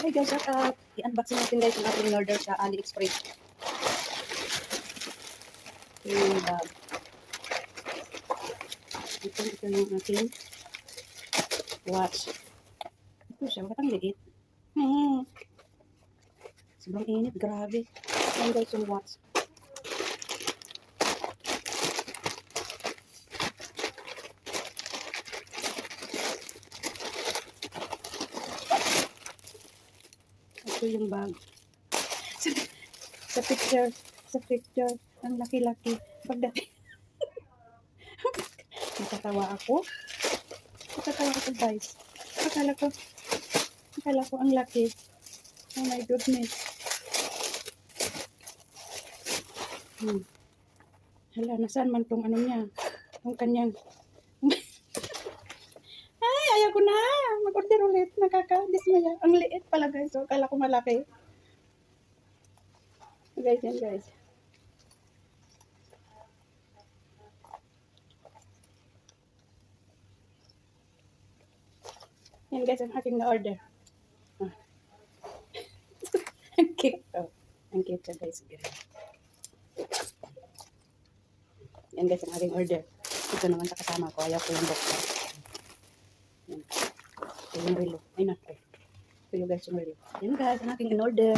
Okay guys, i-unboxing natin guys yung ating in-order sa AliExpress. Yung bag. Ito yung ating watch. Ito siya, bakit ang liit? Sobrang init, grabe. Ayan guys yung watch. Ito yung bag. Sa picture, ang laki-laki. Pagdating, natatawa ako guys. Akala ko ang laki. Oh my goodness. Hala, nasaan man tong ano niya? Tong kanyang. Ay, ayaw ko na. Mag-order ulit. Nakaka-dismaya. Ang liit pala guys. So, akala ko malaki. Guys, yan guys. Yan guys, ang aking na-order. Ang cute. Oh. Ang cute siya guys. Yan guys, ang aking order. Ito naman sa kasama ko. Ayaw ko yung boxer. Yan. Ito yung relo. Ay na. Ito yung guys yung relo. Yan guys, ang aking in-order.